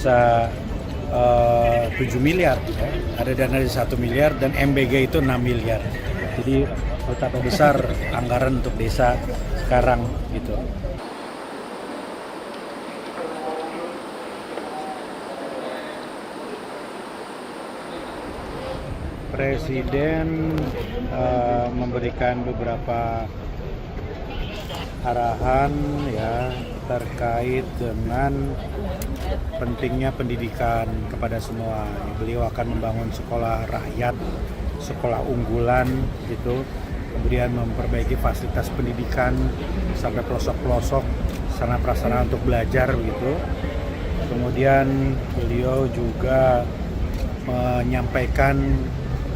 bisa 7 miliar, ya. Ada dana di 1 miliar dan MBG itu 6 miliar. Jadi betapa besar anggaran untuk desa sekarang gitu. Presiden memberikan beberapa arahan ya terkait dengan pentingnya pendidikan kepada semua. Beliau akan membangun sekolah rakyat, sekolah unggulan gitu, kemudian memperbaiki fasilitas pendidikan sampai pelosok-pelosok, sarana prasarana untuk belajar gitu. Kemudian beliau juga menyampaikan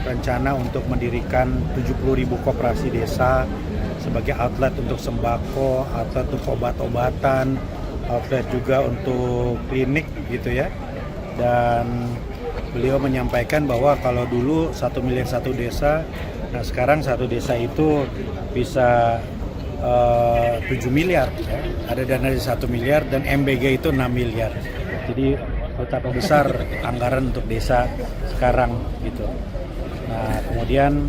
rencana untuk mendirikan 70.000 koperasi desa sebagai outlet untuk sembako, outlet untuk obat-obatan, outlet juga untuk klinik gitu ya. Dan beliau menyampaikan bahwa kalau dulu 1 miliar satu desa, nah sekarang satu desa itu bisa 7 miliar, ya. Ada dana di 1 miliar dan MBG itu 6 miliar. Jadi betapa besar anggaran untuk desa sekarang gitu. Nah, kemudian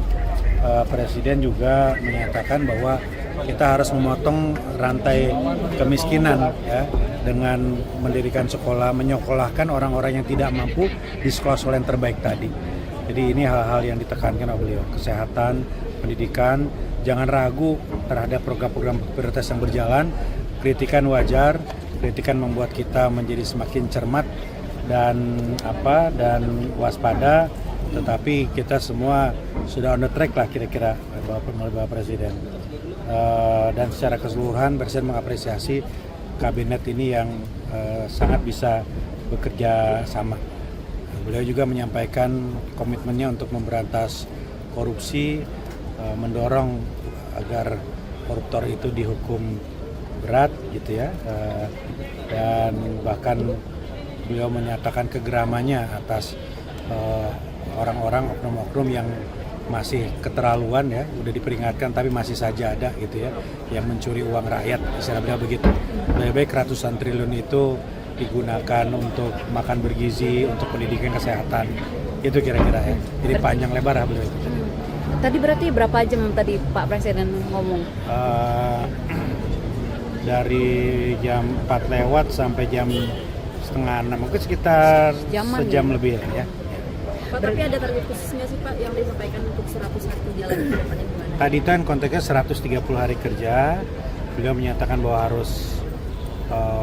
Presiden juga menyatakan bahwa kita harus memotong rantai kemiskinan ya dengan mendirikan sekolah, menyekolahkan orang-orang yang tidak mampu di sekolah-sekolah yang terbaik tadi. Jadi ini hal-hal yang ditekankan oleh beliau, kesehatan, pendidikan, jangan ragu terhadap program-program prioritas yang berjalan. Kritikan wajar, kritikan membuat kita menjadi semakin cermat dan waspada. Tetapi kita semua sudah on the track lah kira-kira Bapak Presiden. Dan secara keseluruhan Presiden mengapresiasi kabinet ini yang sangat bisa bekerja sama. Beliau juga menyampaikan komitmennya untuk memberantas korupsi, mendorong agar koruptor itu dihukum berat gitu ya. Dan bahkan beliau menyatakan kegeramannya atas orang-orang oknum-oknum yang masih keterlaluan ya, udah diperingatkan tapi masih saja ada gitu ya, yang mencuri uang rakyat, istilah beliau begitu. Lebih baik ratusan triliun itu digunakan untuk makan bergizi, untuk pendidikan, kesehatan, itu kira-kira ya. Jadi panjang lebar beliau itu. Tadi berarti berapa jam tadi Pak Presiden ngomong? Dari jam 4 lewat sampai jam setengah 6, mungkin sekitar sejam ya? Lebih ya. Pak, tapi ada target khusus nggak sih Pak yang disampaikan untuk 101 jalan ke depannya gimana? Tadi kan konteksnya 130 hari kerja, beliau menyatakan bahwa harus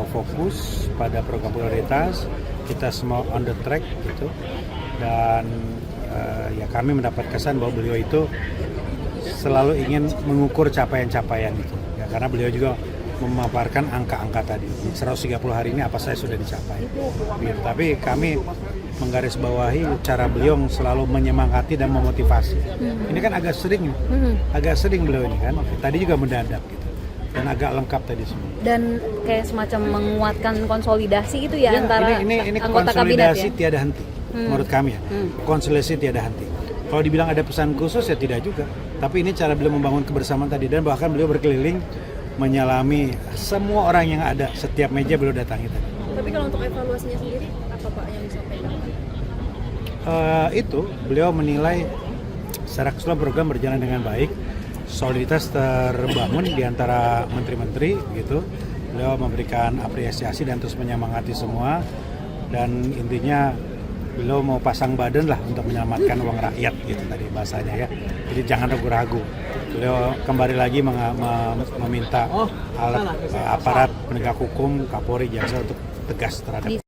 fokus pada program prioritas, kita semua on the track gitu, dan ya kami mendapat kesan bahwa beliau itu selalu ingin mengukur capaian-capaian itu, ya, karena beliau juga memaparkan angka-angka tadi. 130 hari ini apa saja sudah dicapai. Gitu. Tapi kami menggarisbawahi cara beliau selalu menyemangati dan memotivasi. Ini kan agak sering beliau ini kan. Tadi juga mendadak gitu. Dan agak lengkap tadi semua. Dan kayak semacam menguatkan konsolidasi itu ya antara ini anggota konsolidasi kabinet ya? Tiada henti. Menurut kami ya. Konsolidasi tiada henti. Kalau dibilang ada pesan khusus ya tidak juga. Tapi ini cara beliau membangun kebersamaan tadi, dan bahkan beliau berkeliling menyalami semua orang yang ada, setiap meja beliau datangi tadi. Tapi kalau untuk evaluasinya sendiri apa Pak yang disampaikan? Itu beliau menilai secara keseluruhan program berjalan dengan baik, soliditas terbangun di antara menteri-menteri gitu. Beliau memberikan apresiasi dan terus menyemangati semua, dan intinya beliau mau pasang badan lah untuk menyelamatkan uang rakyat gitu tadi bahasanya ya. Jadi jangan ragu-ragu. Beliau kembali lagi meminta aparat penegak hukum, Kapolri, Jaksa untuk tegas terhadap